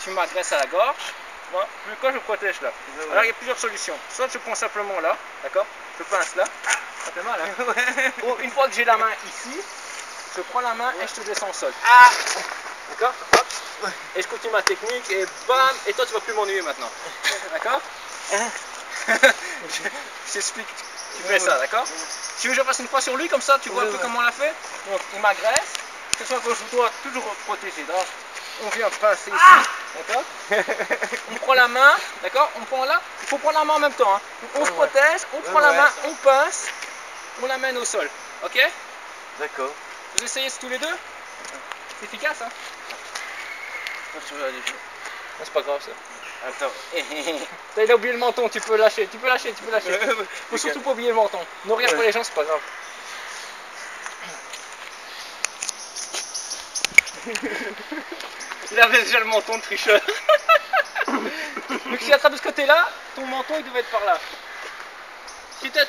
tu m'agresses à la gorge, moi, quand je protège là. Alors il y a plusieurs solutions. Soit je prends simplement là, d'accord, je pince là, ça fait mal hein. Ou une fois que j'ai la main ici, je prends la main et je te descends au sol. Ah, d'accord, hop. Et je continue ma technique et bam, et toi tu vas plus m'ennuyer maintenant. D'accord. Je t'explique, tu fais ça, d'accord. Si tu veux que je fasse une fois sur lui, comme ça tu vois un peu comment on l'a fait. Donc il m'agresse, c'est ça que je dois toujours protéger. Donc, on vient pincer ici, d'accord. On prend la main, d'accord, on prend là, il faut prendre la main en même temps. Hein. On se protège, on prend la main, on pince, on l'amène au sol, ok. D'accord. Vous essayez tous les deux. C'est efficace, hein. C'est pas grave ça. Attends. Il a oublié le menton, tu peux lâcher, tu peux lâcher. Faut surtout pas oublier le menton. Ne regarde pas les gens, c'est pas grave. Il avait déjà le menton de tricheur. Donc si tu attrapes de ce côté-là, ton menton il devait être par là. Si tu es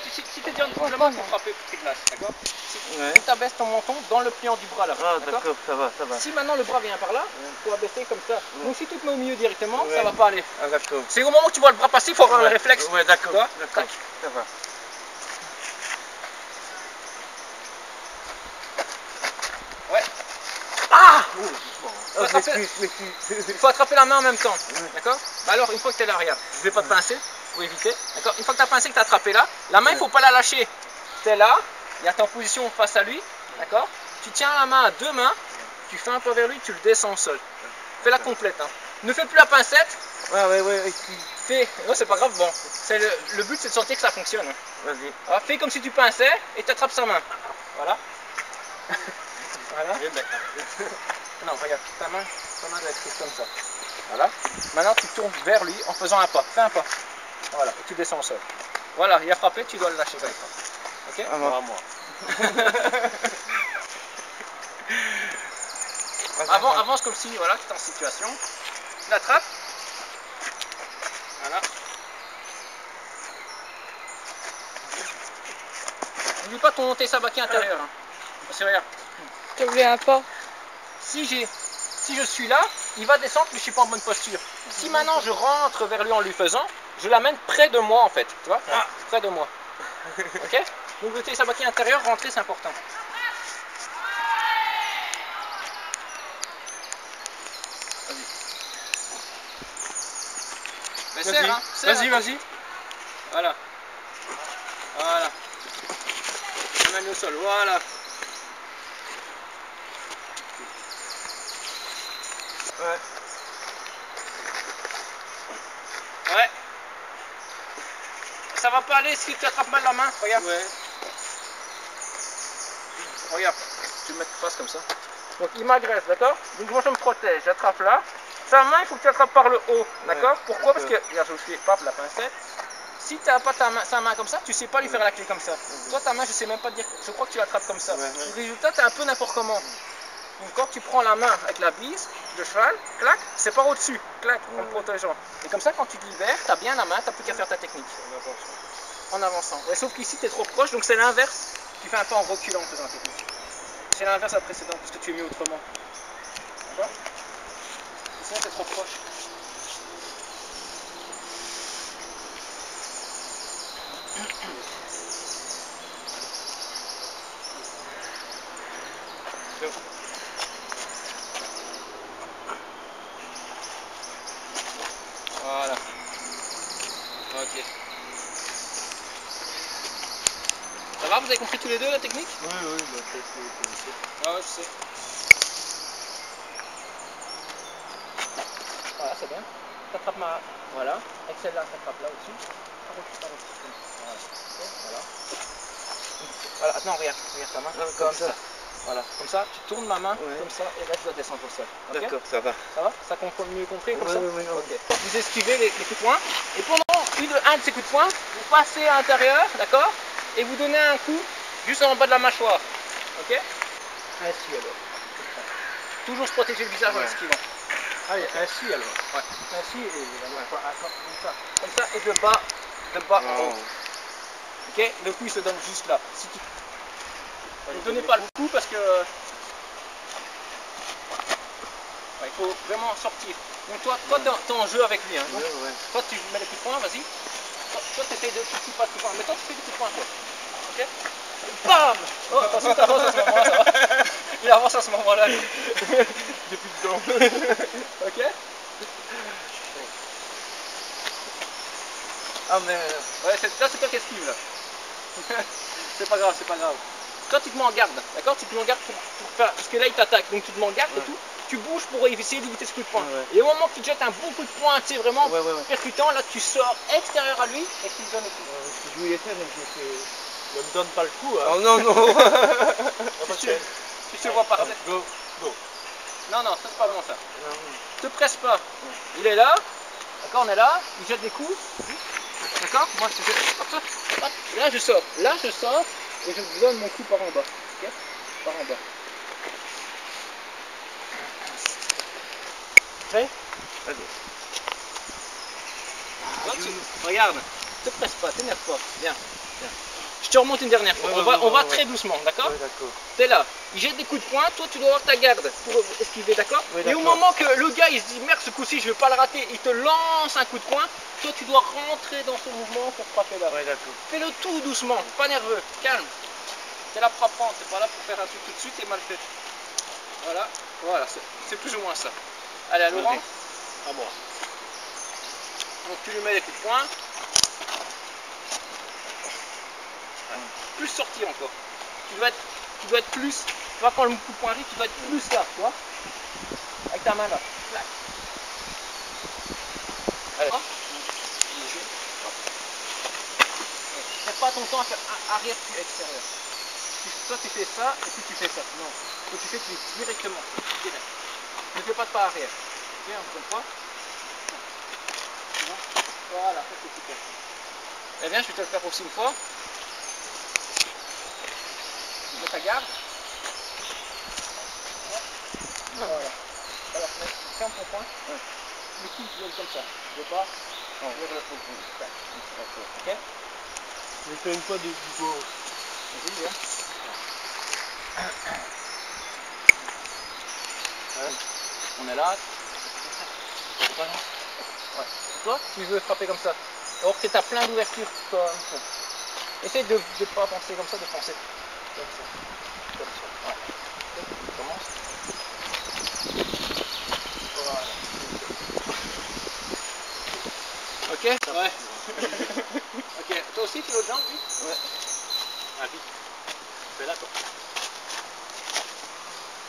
déjà en dessous de la main, il faut frapper pour qu'il glace, d'accord. Si tu abaisses ton menton dans le pliant du bras là. Ah d'accord, ça va. Si maintenant le bras vient par là, il faut abaisser comme ça. Donc si tu te mets au milieu directement, ça va pas aller. Ah d'accord. C'est au moment où tu vois le bras passer, il faut avoir le réflexe. Ouais d'accord, ça va. Ouais. Ah, Il il faut attraper la main en même temps, d'accord. Alors une fois que tu es là, regarde, je vais pas te pincer, pour éviter, d'accord. Une fois que tu as pincé, que tu as attrapé là, la main il faut pas la lâcher. Tu es là, il y a ta position face à lui, d'accord. Tu tiens la main à deux mains, tu fais un pas vers lui, tu le descends au sol. Fais la complète, hein. Ne fais plus la pincette. Ouais. Fais, non c'est pas grave, bon. Le but c'est de sentir que ça fonctionne. Vas-y. Alors, fais comme si tu pinçais et tu attrapes sa main. Voilà. Voilà. Non, regarde, ta main doit être comme ça. Voilà. Maintenant, tu tournes vers lui en faisant un pas. Fais un pas. Voilà. Et tu descends au sol. Voilà, il a frappé, tu dois le lâcher comme ça. Ok. À moi. Avance comme si, voilà, tu es en situation. Tu l'attrapes. Voilà. N'oublie pas de monter sa baquille intérieure. Hein. Parce que regarde. Tu voulais un pas. Si je suis là, il va descendre, mais je ne suis pas en bonne posture. Si maintenant je rentre vers lui en lui faisant, je l'amène près de moi en fait. Tu vois, près de moi. Ok. Donc monter sa baquille intérieure, rentrer, c'est important. Vas-y. Voilà. Je l'amène au sol, voilà. Ouais. Ça va pas aller si tu attrapes mal la main, regarde. Regarde, je vais me mettre face comme ça. Donc il m'agresse, d'accord. Donc moi je me protège, j'attrape là. Sa main, il faut que tu attrapes par le haut, d'accord. Pourquoi? Parce que, regarde, je fais pas la pincette. Si tu n'as pas sa main comme ça, tu sais pas lui faire la clé comme ça. Toi, ta main, je sais même pas te dire, je crois que tu l'attrapes comme ça. Le résultat, tu es un peu n'importe comment. Donc quand tu prends la main avec la bise de cheval, clac, c'est par au-dessus, clac, en te protégeant. Et comme ça, quand tu te libères, tu as bien la main, tu n'as plus qu'à faire ta technique. En avançant. Ouais, sauf qu'ici, tu es trop proche, donc c'est l'inverse. Tu fais un pas en reculant en faisant la technique. C'est l'inverse à la précédente, parce que tu es mis autrement. D'accord? Sinon, tu es trop proche. Voilà. Ok. Ça va, vous avez compris tous les deux la technique? Oui. Ah ouais, je sais. Voilà, c'est bien. T'attrapes ma... Voilà. Avec celle-là, t'attrapes là au-dessus. Voilà. Voilà, attends, regarde ta main. Comme ça. Voilà, comme ça, tu tournes ma main, comme ça, et là je dois descendre au sol. Okay? D'accord, ça va. Ça va? Ça mieux compris comme ça? Oui. Okay. Vous esquivez les coups de poing, et pendant un de ces coups de poing, vous passez à l'intérieur, d'accord? Et vous donnez un coup juste en bas de la mâchoire. Ok? Ainsi alors. Toujours se protéger le visage en esquivant. Allez, ainsi alors. Ouais. Ainsi et la mâchoire comme ça, et de bas en haut. Ok? Le coup il se donne juste là. Si tu... Ne donnez pas le coup parce que... Ouais, faut vraiment sortir. Donc toi t'es en jeu avec lui. Hein. Donc, Ouais. toi tu mets les coups de poing, vas-y. Toi tu essayes de tu pas de coups de poing, mais toi tu fais des coups de poing toi. Ok. Bam. Oh attention, t'avances à ce moment-là, ça va. Il avance à ce moment-là. Depuis le temps. Ok. Ah mais... Ouais, là c'est toi qui esquive là. C'est pas grave, c'est pas grave. Toi tu te mets en garde, d'accord? Tu te mets en garde pour faire. Parce que là il t'attaque, donc tu te mets en garde et tout. Tu bouges pour essayer d'éviter ce coup de poing. Et au moment que tu te jettes un bon coup de poing, tu sais, vraiment percutant, là tu sors extérieur à lui et tu lui donnes le coup. Je voulais faire, mais Ne me donne pas le coup. Hein. oh non, non. Tu te vois par terre. Go. Non, ça c'est pas bon ça. Te presse pas. Il est là, d'accord, on est là, il jette des coups. D'accord? Moi je jette. Hop, là je sors. Et je te donne mon coup par en bas. Ok? Par en bas. Prêt? Regarde, te presse pas, t'énerve pas. Viens. Je te remonte une dernière fois. On va très doucement, d'accord? D'accord. T'es là, il jette des coups de poing, toi tu dois avoir ta garde pour esquiver, d'accord? Et au moment que le gars il se dit merde, ce coup-ci je vais pas le rater, il te lance un coup de poing, toi tu dois rentrer dans ce mouvement pour frapper là. Ouais, d'accord. Fais-le tout doucement, pas nerveux, calme. T'es là pour apprendre, t'es pas là pour faire un truc tout de suite et mal fait. Voilà, c'est plus ou moins ça. Allez, à Laurent, à moi. Donc tu lui mets les coups de poing. Plus sorti encore. Tu dois être plus. Tu vois, quand le coup de poing arrive, tu dois être plus là, tu vois. Avec ta main là. Allez. Fais pas ton temps à faire arrière puis extérieur. Toi tu fais ça et puis tu fais ça. Non. Toi tu fais directement. Direct. Ne fais pas de pas arrière. Ok, encore une fois. Voilà, ça c'est super. Eh bien, je vais te le faire aussi une fois. Mets ta garde. Voilà. Alors, ferme ton poing. Le coup, tu donnes comme ça. Je veux pas. Non, je veux le coup. Ok. Je fais une fois du go. Vas-y, viens. On est là. Ouais. Toi, tu veux frapper comme ça. Alors que tu as plein d'ouvertures comme ça. Essaye de ne pas penser comme ça, de penser comme ça. Comme ça. Ouais. Tu commences. Voilà. Ok. Ouais. Ok. Toi aussi, tu l'autre jambe, vite. Ouais. Ah, vite. Fais-la, toi.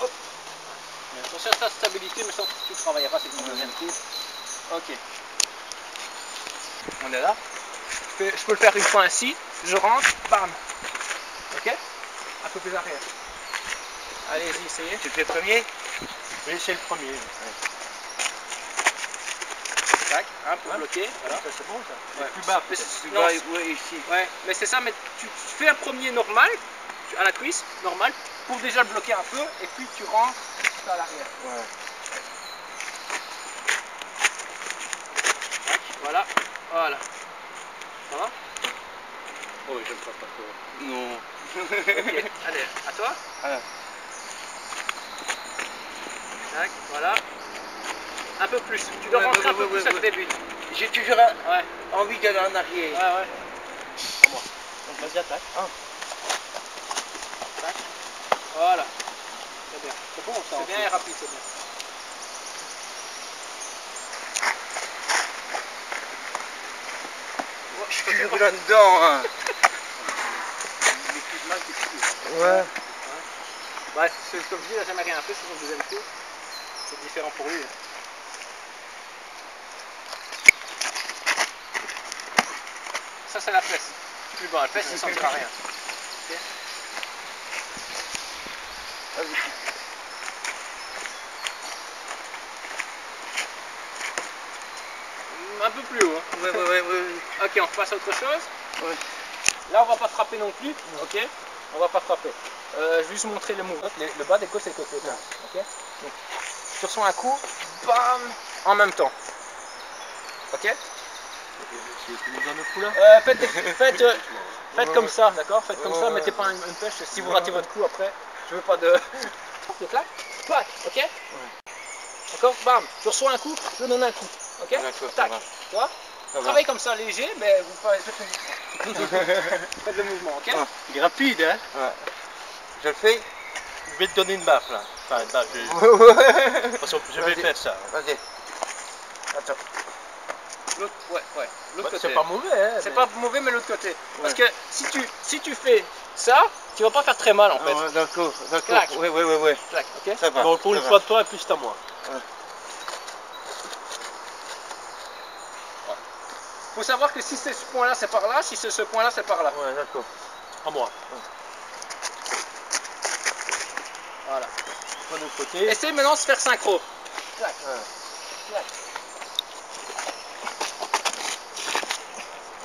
Hop. Attention à ta stabilité, mais ça, tu travailleras, c'est ton deuxième coup. Ok. On est là. Je peux le faire une fois ainsi. Je rentre, bam. Ok. Un peu plus arrière. Allez-y, essayez. Tu fais premier? Oui, c'est le premier. Tac, un peu bloqué. Voilà. Ça, c'est bon ça. Ouais. Plus bas. Plus bas, ouais, ici. Ouais, mais c'est ça, mais tu fais un premier normal, à la cuisse, normal, pour déjà le bloquer un peu, et puis tu rentres à l'arrière. Ouais. Voilà. Ça va? Oh, je ne frappe pas trop. Non. Ok, allez, à toi. Voilà. Tac, voilà. Un peu plus. Tu dois rentrer un peu plus à ce début. J'ai toujours envie d'aller en arrière. Ouais. Donc vas-y, attaque. Tac. Voilà. C'est bien. C'est bon ça. C'est bien et rapide, c'est bien. Je suis toujours là-dedans. Hein. Ouais. Bah, comme je dis, il n'a jamais rien fait, c'est son deuxième coup. C'est différent pour lui. Ça, c'est la fesse. Plus bas, la fesse, il ne sentira rien. Okay. Un peu plus haut. Hein. Ouais. Ok, on passe à autre chose. Ouais. Là, on va pas frapper non plus. Ok. On va pas frapper. Je vais juste montrer le mouvement. Le bas des côtes, c'est le côté. Ok. Donc, tu reçois un coup, bam, en même temps. Ok. Tu nous donnes le coup là? Faites comme ça, d'accord? Faites comme ça, mettez pas une pêche. Si vous ratez votre coup après, je veux pas de. Donc là, clac, ok? D'accord? Bam, je reçois un coup, je donne un coup. Ok? D'accord, ça Tac. va. Tu vois? Travaillez comme ça, léger, mais vous faites le mouvement, ok? Ah. Il est rapide, hein. Ouais. Je le fais? Je vais te donner une baffe là. Enfin, une baffe, je vais faire ça. Vas-y. Attends. L'autre, ouais. L'autre côté. C'est pas mauvais, hein. C'est pas mauvais, mais l'autre côté. Parce que si tu fais ça, tu vas pas faire très mal en fait. Ouais, d'accord. Clac. Oui. Clac, ok? Ça va. Bon, pour une ça fois va. de toi, et plus c'est à moi. Faut savoir que si c'est ce point-là, c'est par là. Si c'est ce point-là, c'est par là. Ouais, d'accord. À moi. Voilà. Pas de l'autre côté. Essaye maintenant de se faire synchro. Clac. Clac.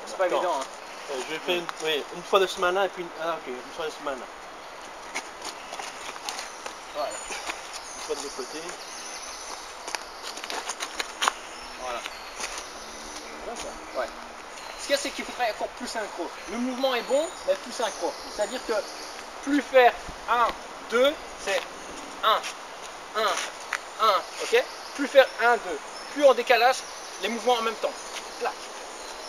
C'est pas évident, hein. Je vais faire une fois de semaine là et puis une fois de semaine là. Voilà. Une fois de l'autre côté. Voilà. Ouais. Ce qu'il y a, c'est qu'il faudrait encore plus synchro. Le mouvement est bon, mais plus synchro. C'est-à-dire que plus faire 1, 2, c'est 1, 1, ok? Plus faire 1, 2. Plus en décalage, les mouvements en même temps. Clac.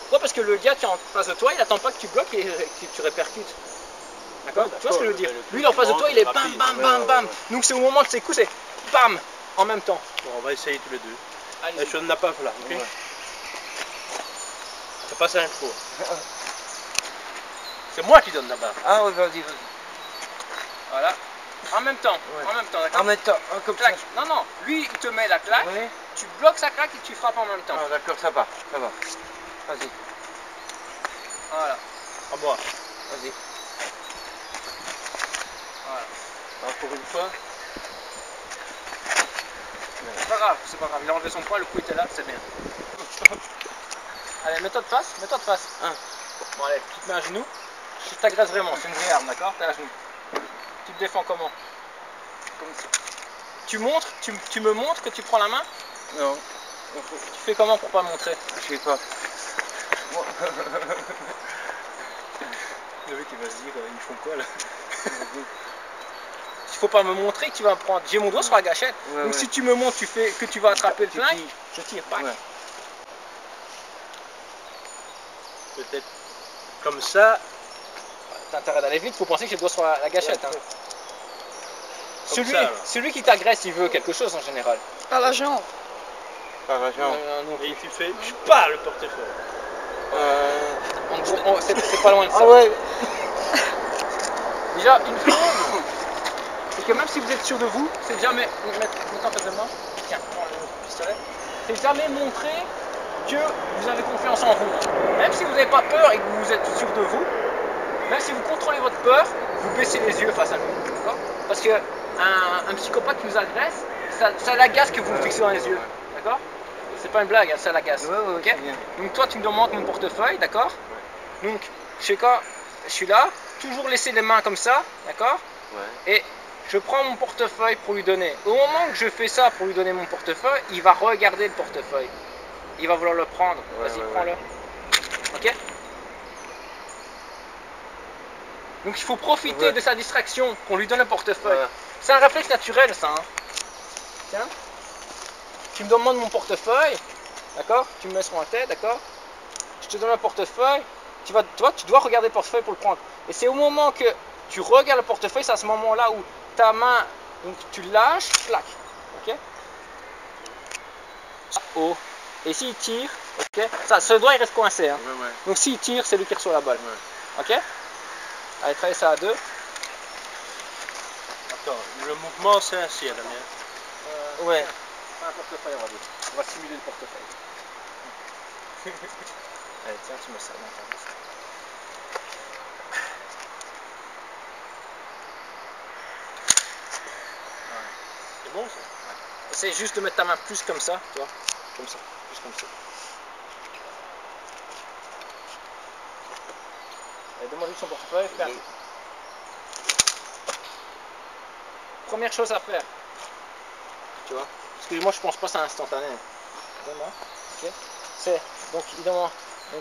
Pourquoi? Parce que le gars qui est en face de toi, il attend pas que tu bloques et que tu répercutes. D'accord? Tu vois ce que je veux dire? Lui, il est en face de toi, il est bam, bam, bam. Donc c'est au moment de ses coups, c'est bam, en même temps. Bon, on va essayer tous les deux. Allez. Et je donne la baffe là, ok? C'est pas synchro. C'est moi qui donne la baffe. Ah oui, vas-y. Voilà. En même temps. En même temps, d'accord? En même temps, comme ça. Clac. Non, lui, il te met la claque, Oui. tu bloques sa claque et tu frappes en même temps. Ah, d'accord, ça va. Vas-y. Voilà. À moi. Vas-y. Voilà. Encore une fois. C'est pas grave, il a enlevé son poids, le coup était là, c'est bien. Allez, mets-toi de face, Bon allez, tu te mets à genoux, je t'agresse vraiment, c'est une vraie arme, d'accord? T'es à genoux. Tu te défends comment? Comme ça. Tu montres, tu me montres que tu prends la main? Non. Tu fais comment pour pas montrer? Je sais pas. Le mec il va se dire, ils font quoi là? Il faut pas me montrer que tu vas me prendre. J'ai mon doigt sur la gâchette. Donc si tu me montres que tu vas attraper le flingue, je tire. Pac. Ouais. Peut-être comme ça. T'as intérêt d'aller vite, faut penser que j'ai le doigt sur la gâchette. Hein. Celui qui t'agresse, il veut quelque chose en général. Par la jambe. Par la jambe. Et tu fais, je pars le portefeuille. C'est pas loin de ça. Ah ouais. Déjà, une chose, c'est que même si vous êtes sûr de vous, c'est jamais. Mettez en face de moi. Tiens, prends le pistolet. C'est jamais montrer que vous avez confiance en vous. Même si vous n'avez pas peur et que vous êtes sûr de vous, même si vous contrôlez votre peur, vous baissez les yeux face à lui. D'accord? Parce que un psychopathe qui vous agresse, ça l'agace que vous vous fixez dans les yeux. D'accord? C'est pas une blague, hein, ça l'agace. Ok? Donc toi, tu me demandes mon portefeuille, d'accord? Donc, je sais quoi? Je suis là, toujours laisser les mains comme ça, d'accord? Et je prends mon portefeuille pour lui donner. Au moment que je fais ça pour lui donner mon portefeuille, il va regarder le portefeuille. Il va vouloir le prendre. Vas-y, prends-le. Ok? Donc il faut profiter de sa distraction, qu'on lui donne un portefeuille. C'est un réflexe naturel, ça. Hein. Tiens. Tu me demandes mon portefeuille, d'accord? Tu me mets sur la tête, d'accord? Je te donne un portefeuille. Tu dois regarder le portefeuille pour le prendre. Et c'est au moment que tu regardes le portefeuille, c'est à ce moment-là où ta main, donc tu lâches, clac. Ok? Oh. Et s'il tire, ok? Ça, ce doigt il reste coincé. Hein. Donc s'il tire, c'est lui qui reçoit la balle. Ok? Allez, travaillez ça à deux. Attends, le mouvement c'est ainsi à la mienne. Ouais. Un portefeuille, on va dire. On va simuler le portefeuille. Allez, tiens, tu mets ça dans ta liste. C'est bon ça? Essaye juste de mettre ta main plus comme ça, tu vois. Comme ça, plus comme ça. Allez, donne-moi juste son portefeuille, fais un truc. Première chose à faire, tu vois. Parce que moi je pense pas que c'est instantané. Donne-moi, ok. C'est, donc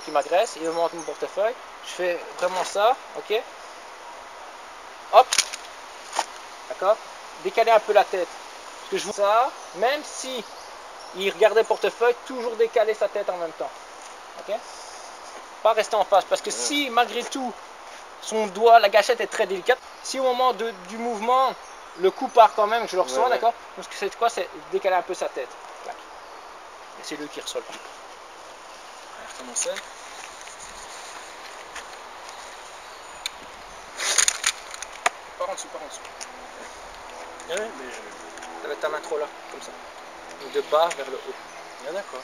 il m'agresse, il me demande mon portefeuille. Je fais vraiment ça, ok. Hop. D'accord. Décaler un peu la tête. que je vois ça, même si il regardait le portefeuille, toujours décaler sa tête en même temps. Ok? Pas rester en face, parce que si malgré tout, son doigt, la gâchette est très délicate, si au moment du mouvement, le coup part quand même, que je le reçois, d'accord? Donc c'est quoi? C'est décaler un peu sa tête. Clac. Et c'est lui qui reçoit le coup. Alors, je commençais. Par en dessous, par en dessous. Ouais, mais... Tu avais ta main trop là, comme ça. Donc de bas vers le haut. Ah, d'accord.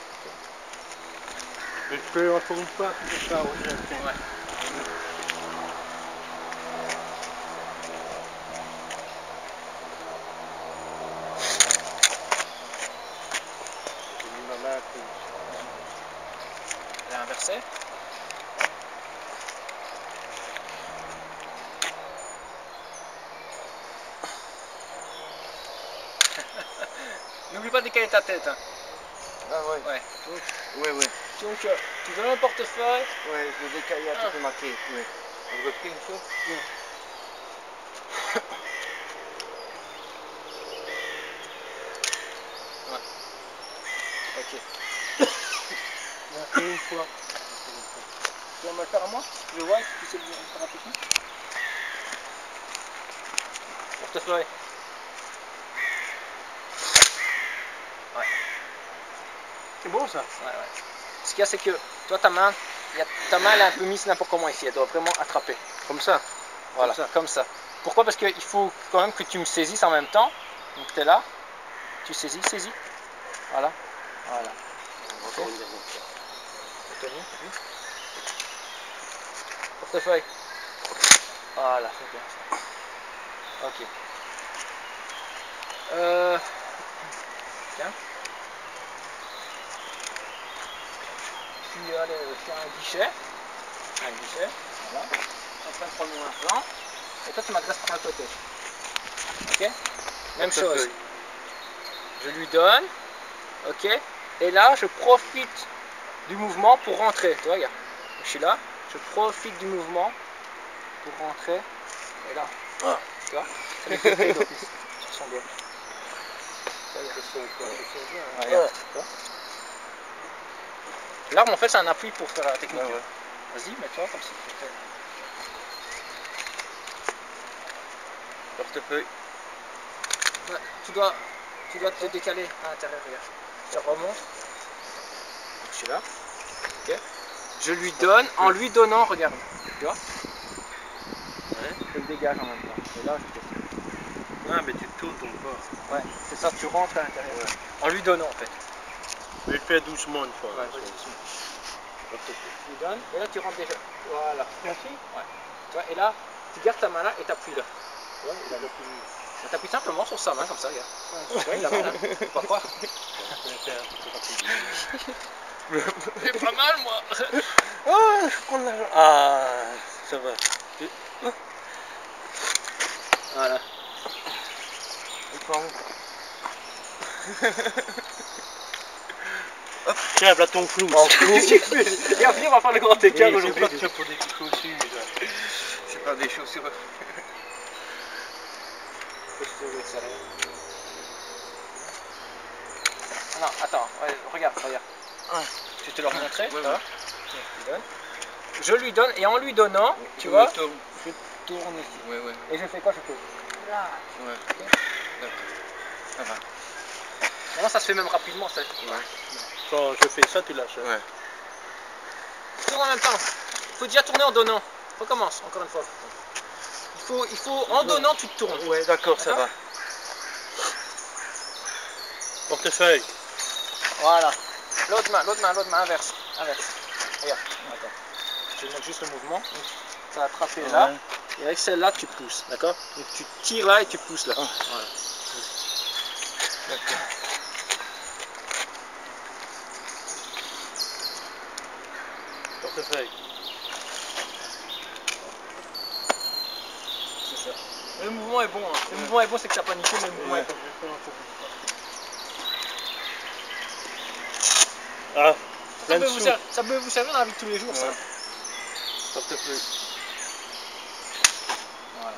Mais je peux encore une fois faire ça, oui. Ouais. J'ai mis ma main un peu. Elle est inversée. N'oublie pas de décaler ta tête. Hein. Ah ouais. Ouais. Ouais, ouais. Donc, tu donnes le portefeuille. Ouais, je vais décaler un peu ma tête. Ouais. On reprit une chose. Ok. On a fait une fois. Tu vas me le faire à moi? Je vois, tu sais le faire rapidement. Portefeuille. Ouais. C'est bon ça? Ouais, ouais. Ce qu'il y a, c'est que toi, ta main, ta main elle est un peu mise n'importe comment ici. Elle doit vraiment attraper. Comme ça? Voilà, comme ça. Pourquoi? Parce qu'il faut quand même que tu me saisisses en même temps. Donc tu es là, tu saisis. Voilà. Voilà. Encore une dernière fois. Portefeuille. Voilà, c'est bien ça. Ok. Tiens. Puis allez, faire un guichet. Voilà. Je suis en train de prendre mon implant. Et toi, tu m'adresses par le côté. Ok? Même chose. Je lui donne. Ok? Et là, je profite du mouvement pour rentrer. Tu vois, regarde. Je suis là. Je profite du mouvement pour rentrer. Et là. Tu vois? Ça lui fait le d'office sur son doigt. L'arme, en fait, c'est un appui pour faire la technique. Ouais. Vas-y, mets-toi comme ça. Portefeuille. Ouais, tu dois te décaler à l'intérieur, regarde. Ça remonte. Je suis là. Ok. Je lui donne, en lui donnant, regarde. Tu vois? Je le dégage en même temps. Et là, je fais ça. Ah, mais tu tournes ton corps. Ouais, c'est ça, tu rentres à l'intérieur. Ouais. En lui donnant, en fait. Je vais le faire doucement une fois. Ouais, vas-y, doucement. Tu lui donnes, et là, tu rentres déjà. Voilà. Merci. Ouais. Tu vois, et là, tu gardes ta main là et t'appuies là. Tu vois, il a t'appuies simplement sur sa main, comme ça, regarde. Ouais, il a mal, hein. Faut pas croire. Je vais faire un peu rapide. J'ai pas mal, moi. Ah, je prends l'argent. Ah, ça va. Voilà. Tiens, voilà ton flou. Qu'est-ce qu'il fait? Et après, on va faire le grand écart Oui, aujourd'hui. c'est pour des chaussures. C'est pas des chaussures. Non, attends, ouais, regarde. Je vais te le remontrer. Ouais. Je lui donne, et en lui donnant, tu vois, Je tourne. je tourne ici. Ouais. Et je fais quoi? Je fais là. Ouais. D'accord. Ça va. Maintenant, ça se fait même rapidement. Ça. Ouais. Quand je fais ça, tu lâches. Ouais. Tourne en même temps. Il faut déjà tourner en donnant. Recommence, encore une fois. Il faut en donnant, tu te tournes. Ouais, d'accord, ça va. Portefeuille. Voilà. L'autre main, inverse. Regarde. Attends. Je vais mettre juste le mouvement. Donc, ça va attraper là. Et avec celle-là, tu pousses. D'accord? Donc tu tires là et tu pousses là. Voilà. D'accord. Portefeuille. C'est ça. Le mouvement est bon. Hein. Le mouvement est bon, c'est que ça panique, mais le mouvement est bon. Ah, Ça peut vous servir dans la vie de tous les jours, ça. Portefeuille. Voilà.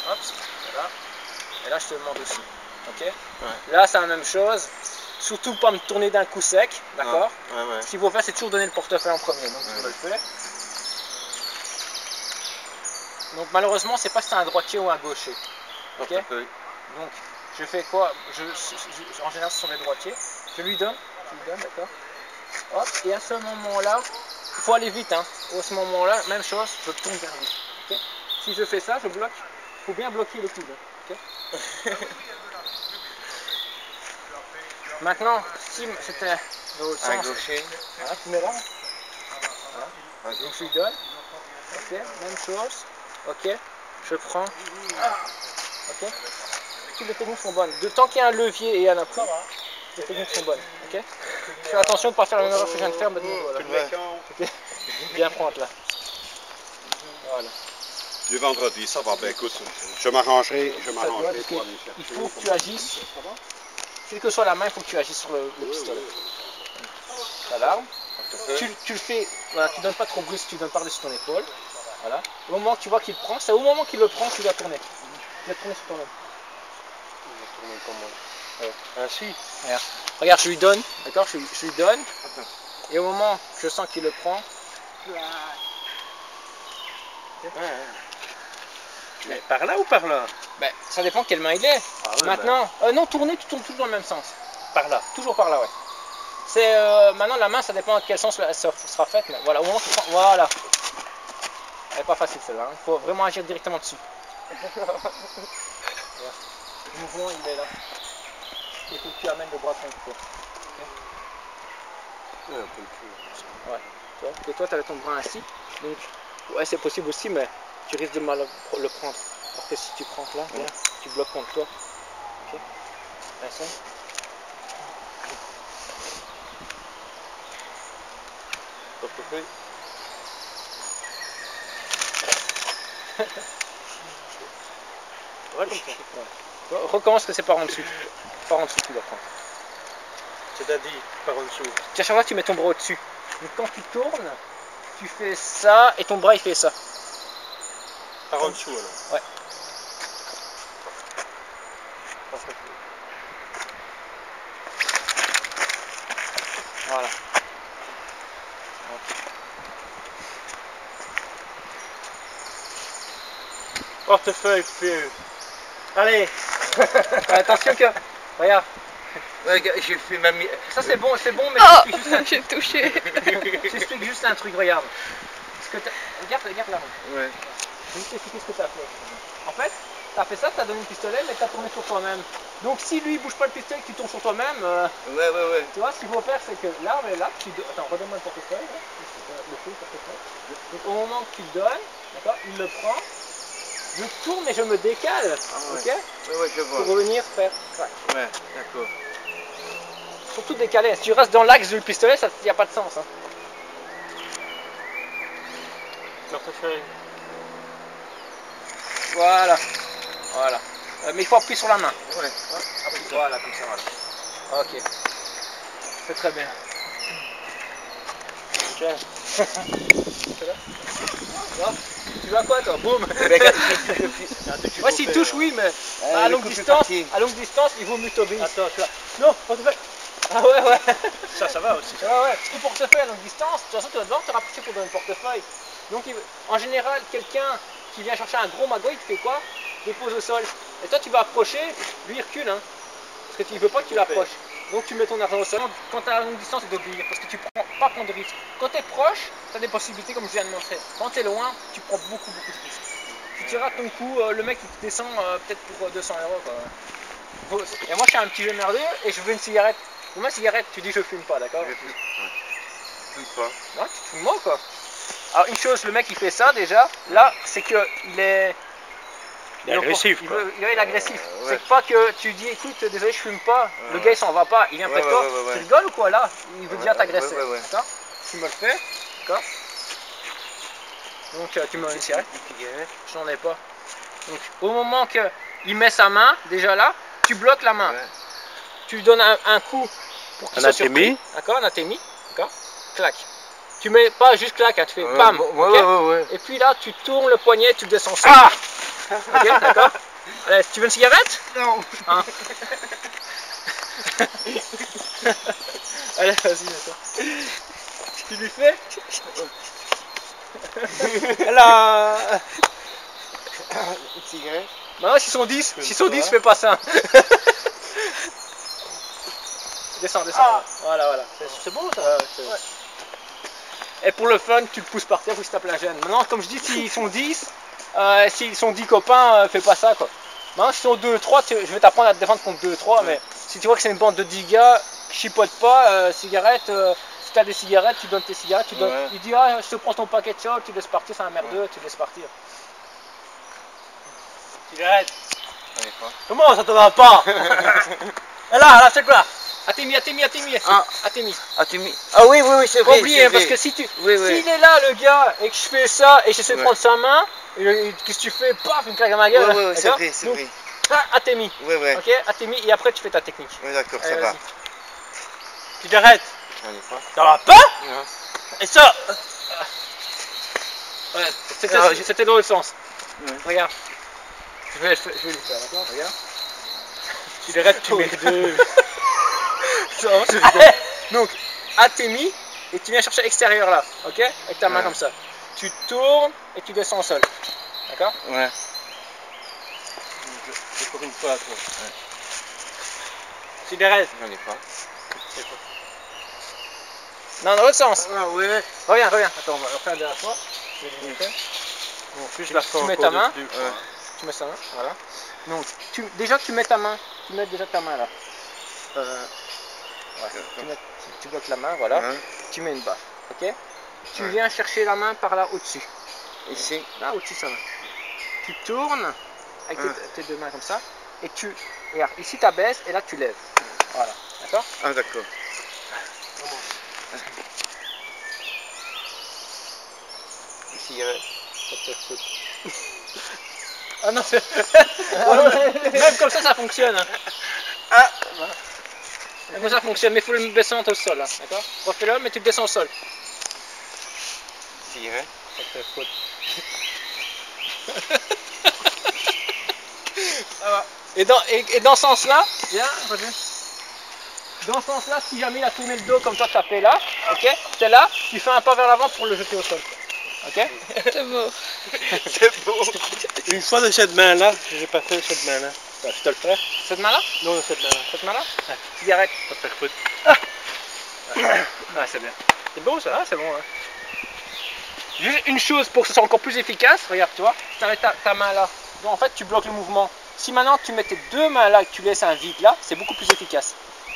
Hop, voilà. Et là, je te demande aussi. Ok. Là, c'est la même chose. Surtout pas me tourner d'un coup sec, d'accord. Ce qu'il faut faire, c'est toujours donner le portefeuille en premier. Donc, tu me le fais. Donc, malheureusement, c'est pas si c'est un droitier ou un gaucher. Ok. Donc, je fais quoi? En général, ce sont les droitiers. Je lui donne, d'accord. Hop, et à ce moment-là, il faut aller vite, hein. À ce moment-là, même chose, je tourne vers lui. Okay, si je fais ça, je bloque. Il faut bien bloquer le coude. Okay. Maintenant, si c'était dans l'autre sens, voilà, tu mets là. Voilà. Donc je lui donne. Ok, même chose. Ok, je prends. Ok. Toutes les techniques sont bonnes. De tant qu'il y a un levier et un appui, les techniques sont bonnes. Ok. Fais attention de ne pas faire la même erreur que je viens de faire. Okay. Bien prendre là. Voilà. Le vendredi, ça va bien. Écoute, je m'arrangerai pour aller chercher. Il faut que tu agisses. Quelle que soit la main, il faut que tu agisses sur le pistolet. L'alarme. Tu le fais. Voilà, tu ne donnes pas trop de bruit si tu donnes par-dessus ton épaule. Voilà. Au moment que tu vois qu'il prend, c'est au moment qu'il le prend que tu dois tourner. Tu dois tourner sur toi-même. Ainsi. Regarde, je lui donne, d'accord, je lui donne, et au moment que je sens qu'il le prend, Mais par là ou par là? Ben, ça dépend quelle main il est. Maintenant, non, tourner, tu tournes toujours dans le même sens. Par là. Toujours par là, ouais. C'est maintenant la main, ça dépend à quel sens elle sera faite, mais voilà, au moment que tu prends, voilà. Elle n'est pas facile celle-là, hein. Il faut vraiment agir directement dessus. Le mouvement, il est là. Il faut que tu amènes le bras comme il faut. Okay. Ouais. Tu vois, tu as ton bras ainsi. Donc, ouais, c'est possible aussi, mais tu risques de mal le prendre. Parce que si tu prends là, tu bloques contre toi. Ok. Ainsi. Portefeuille. Ouais, comme ça. Ouais. Recommence que c'est par en dessous. Par en dessous, tu dois prendre. C'est-à-dire par en dessous. À chaque fois, tu mets ton bras au-dessus. Donc quand tu tournes, tu fais ça et ton bras il fait ça. Par en dessous alors. Ouais. Voilà. Portefeuille, pied. Allez. Attention que. Regarde. J'ai fait ma mi... Ça c'est bon, mais Oh, j'ai touché. j'explique juste un truc, regarde. Regarde là. Ouais. Je vais juste expliquer ce que tu as fait. En fait, tu as fait ça, tu as donné le pistolet, mais tu as tourné sur toi-même. Donc si lui il bouge pas le pistolet et que tu tournes sur toi-même, Ouais. tu vois, ce qu'il faut faire, c'est que l'arme est là. Attends, redonne-moi le portefeuille. Le feu, le portefeuille. Donc au moment que tu le donnes, d'accord, il le prend. Je tourne et je me décale. Ok. Ouais, je vois. Pour revenir faire. Ouais, d'accord. Surtout décaler. Si tu restes dans l'axe du pistolet, il n'y a pas de sens. Hein. Portefeuille. Voilà. Mais il faut appuyer sur la main. Ouais. Voilà, comme ça, voilà. Ok. C'est très bien. Tiens. Tu vois quoi, toi? Boum. Ouais, s'il touche, oui, mais à longue distance, il vaut mieux t'obéir. Attends, tu vois. Non, portefeuille. Ah ouais. Ça va aussi. Ouais. Parce que portefeuille à longue distance, de toute façon, tu vas devoir te rapprocher pour donner le portefeuille. Donc, en général, quelqu'un qui vient chercher un gros magot, il te fait quoi? Il dépose au sol. Et toi, tu vas approcher, lui, il recule, hein. Parce que tu ne veux pas que tu l'approches. Donc, tu mets ton argent au sol. Quand tu es à longue distance, c'est d'obéir. Parce que tu ne prends pas prendre de risques. Quand tu es proche, tu as des possibilités, comme je viens de montrer. Quand tu es loin, tu prends beaucoup de risques. Si tu rates ton coup, le mec, il te descend peut-être pour 200 €. Quoi. Et moi, je suis un petit jeu merdeux et je veux une cigarette. Pour ma cigarette, tu dis je fume pas, d'accord? Je fume pas. Non, tu te fumes moi, quoi. Alors, une chose, le mec, il fait ça déjà. Là, c'est qu'il est. Il est agressif, quoi. Il est agressif. C'est pas que tu dis, écoute, désolé, je fume pas. Le gars, il s'en va pas. Il vient près de toi. Tu rigoles ou quoi, là? Il veut bien t'agresser. D'accord? Tu me le fais. D'accord? Donc, tu me donnes une cigarette. Je n'en ai pas. Donc, au moment qu'il met sa main, déjà là, tu bloques la main. Tu lui donnes un coup pour qu'il soit surpris. D'accord? Anatémie. D'accord? Clac. Tu mets pas juste clac, hein, tu fais bam. Ouais. Et puis là, tu tournes le poignet, tu descends ça. Ah! Ok, d'accord. Allez, tu veux une cigarette? Non. Hein? Allez, vas-y, attends. Tu lui fais? Alors... Une cigarette. Bah non, s'ils sont 10, fais pas ça. Descends. Ah. Voilà. C'est bon ça. Ouais. Et pour le fun, tu le pousses par terre ou si t'as plein gêne. Maintenant, comme je dis, s'ils sont 10, s'ils sont 10 copains, fais pas ça quoi. Maintenant, s'ils sont 2-3, je vais t'apprendre à te défendre contre 2-3, mais si tu vois que c'est une bande de 10 gars, chipote pas, cigarette, si t'as des cigarettes, tu donnes tes cigarettes, tu donnes, il dit ah je te prends ton paquet de chocs, tu laisses partir, c'est un merdeux, tu laisses partir. Cigarette. Allez, quoi. Comment ça te va pas? Là, c'est quoi? Atemi. Ah. Atemi. Ah, tu mis... Ah oui, c'est Faut vrai. oublier, hein, parce que si tu, Oui. s'il est là le gars et que je fais ça et j'essaie de Ouais. prendre sa main, et qu'est-ce que tu fais? Paf, une claque à ma gueule. Oui, c'est d'accord? vrai, c'est Donc, vrai. ça, Atemi. Oui. Ok, Atemi et après tu fais ta technique. Oui, d'accord, ça Allez, va. vas-y. Cigarette. Allez, quoi. Ça va pas? Non. Et ça? Ouais, Alors, c'était dans l'autre sens. Ouais. Regarde. Je vais lui faire, d'accord? Regarde. Cigarette, tu mets deux. Donc, Atemi, et tu viens chercher extérieur là, ok? Avec ta main Ouais. comme ça. Tu tournes et tu descends au sol. D'accord? Ouais. Encore une fois, toi. Cigarette. J'en ai pas. Non, dans l'autre sens. Ah, oui. Reviens. Attends, on va refaire la dernière fois. Je vais lui montrer. En plus, je Tu la fais mets encore ta main. deux Ouais. fois. Tu mets ça là, voilà. Donc, déjà tu mets ta main. Tu mets déjà ta main là. Ouais. Tu bloques la main, voilà. Ouais. Tu mets une baffe, ok? Tu Ouais. viens chercher la main par là au-dessus. Ici. Là au-dessus ça va. Tu tournes avec tes deux mains comme ça. Et tu. Regarde, ici tu abaisses et là tu lèves. Voilà, d'accord? Ah, d'accord. Une cigarette. Ah non, même comme ça fonctionne. Hein. Ah. Même comme ça fonctionne, mais il faut le descendre au sol, hein, d'accord? Refais-le, mais tu le descends au sol. Cigarette. Ça fait faute. Ça va. Et dans ce sens-là, viens, vas-y. Dans ce sens-là, si jamais il a tourné le dos comme toi tu as fait là, ok? C'est là, tu fais un pas vers l'avant pour le jeter au sol. Ok? C'est beau. C'est beau. Une fois de cette main-là, j'ai pas fait cette main-là. Bah, je te le fais. Cette main-là? Non, de cette main-là. Cette main-là? Cigarette. Ça fait faute. Ah, c'est bien. C'est beau ça, c'est bon. Hein. Juste une chose pour que ce soit encore plus efficace, regarde, tu vois, tu avais ta main là. Donc en fait, tu bloques le mouvement. Si maintenant tu mets tes deux mains là et que tu laisses un vide là, c'est beaucoup plus efficace.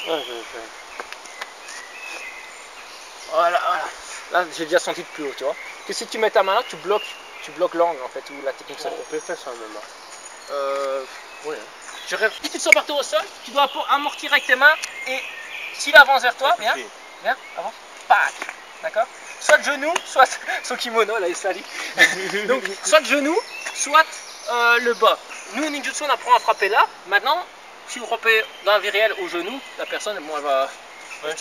Ouais, Voilà. Là, j'ai déjà senti de plus haut, tu vois. Que si tu mets ta main là, tu bloques l'angle en fait, ou la technique se On fait. peut faire ça maintenant. Oui. Si tu te sens partir au sol, tu dois amortir avec tes mains et s'il avance vers toi, viens, avance, pack, d'accord? Soit de genou, soit son kimono, là il salit. Donc, soit de genou, soit le bas. Nous, au ninjutsu, on apprend à frapper là. Maintenant, si vous frappez dans la vie réelle au genou, la personne, bon, elle va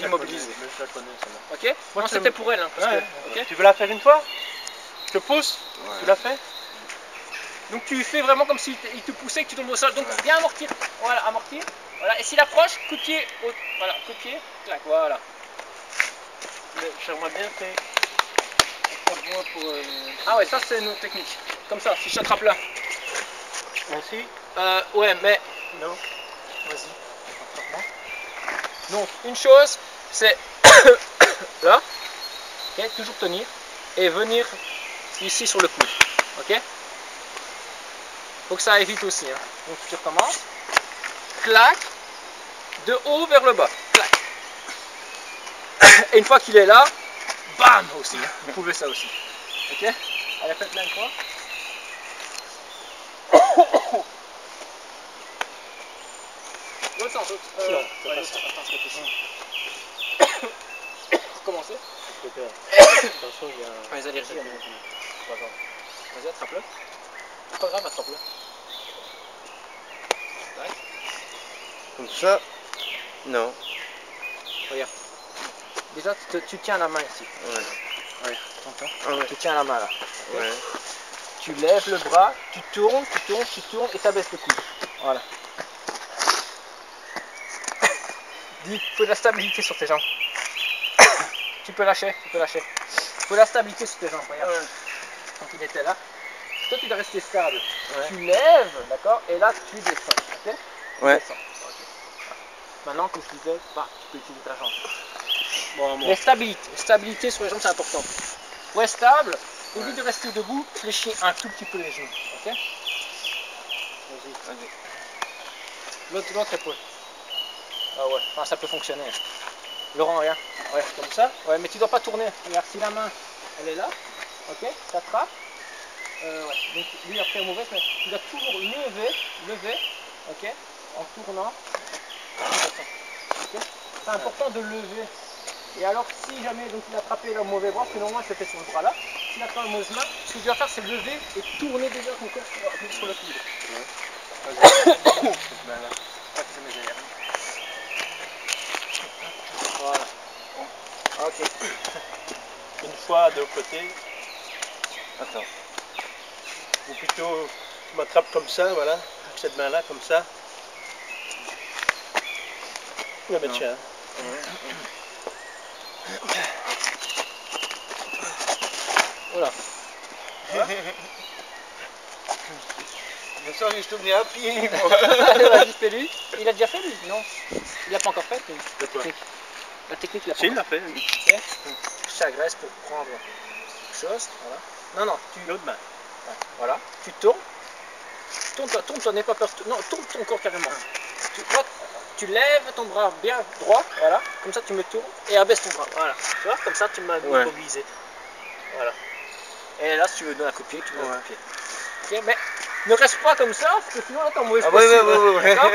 immobiliser. Je la connais, celle-là. Ok? Moi, c'était pour elle. Hein, parce que, ok. Tu veux la faire une fois? Je te pousse? Ouais. Tu la fais? Donc tu fais vraiment comme s'il te poussait, que tu tombes au sol. Donc bien amortir. Voilà, amortir. Voilà. Et s'il approche, coup de pied. Voilà, coup de pied. Clac, voilà. Mais j'aimerais bien faire. Pour, Ah ouais, ça c'est une autre technique. Comme ça, si je t'attrape là. Ainsi? Ouais, mais. Non. Vas-y. Attrape-moi. Donc, une chose, c'est là. Ok, toujours tenir. Et venir ici sur le coude. Ok? Faut que ça aille vite aussi. Hein. Donc tu recommences. Clac. De haut vers le bas. Clac. Et une fois qu'il est là, bam aussi. Hein. Vous pouvez ça aussi. Ok? Allez, faites-la une fois. L'autre sens. Non, c'est pas ça. Recommencez. Attention, il y a un. Les allergies. Pas grave. Vas-y, attrape-le. C'est pas grave, attrape-le. Comme ça. Non. Regarde. Déjà, tu tiens la main ici. Ouais. Regarde, t'entends? Ah ouais. Tu tiens la main là. Ouais. tu lèves le bras, tu tournes et tu abaisses le coude. Voilà. Dis, il faut de la stabilité sur tes jambes. Tu peux lâcher, Il faut de la stabilité sur tes jambes, regarde. Quand il était là, toi tu dois rester stable. Tu lèves, d'accord, et là tu descends, ok? Ouais. Descends. Ok. Maintenant, comme je disais, bah, tu peux utiliser ta jambe. Bon, Mais stabilité sur les jambes c'est important. Pour être stable, évite de rester debout, fléchis un tout petit peu les genoux, ok? Vas-y. L'autre épaule. Ah ouais, enfin, ça peut fonctionner. Laurent, regarde. Ouais, comme ça. Ouais, mais tu dois pas tourner. Regarde, si la main, elle est là, ok, t'attrapes. Ouais. Donc lui après mauvaise, mais tu dois toujours lever, ok, en tournant. Okay. C'est important de lever. Et alors si jamais donc il a attrapé le mauvais bras, parce que normalement il se fait sur le bras là, s'il attrape la mauvaise main, ce que tu dois faire c'est lever et tourner déjà ton corps sur le coude. Voilà. Ok. Une fois de l'autre côté. Attends. Ou plutôt, tu m'attrapes comme ça, voilà. Avec cette main-là, comme ça. Le médecin. Voilà. Je sens que je suis venu à pied, moi. Allez, vas-y, fais-lui. Il a déjà fait lui? Non. Il l'a pas encore fait. De quoi? La technique, il a pas Si, il encore l'a fait. fait. Je t'agresse pour prendre quelque chose. Voilà. Non, tu... L'autre main. Voilà. Tu tournes. Tourne-toi, n'aie pas peur. Non, tourne ton corps carrément. Tu lèves ton bras bien droit, voilà. Comme ça, tu me tournes et abaisse ton bras. Voilà. Tu vois, comme ça, tu m'as immobilisé. Voilà. Et là, si tu veux donner un coup de pied, tu donnes un coup de pied. Ok, mais ne reste pas comme ça, parce que sinon, là, t'es en mauvaise posture. Ouais. D'accord ?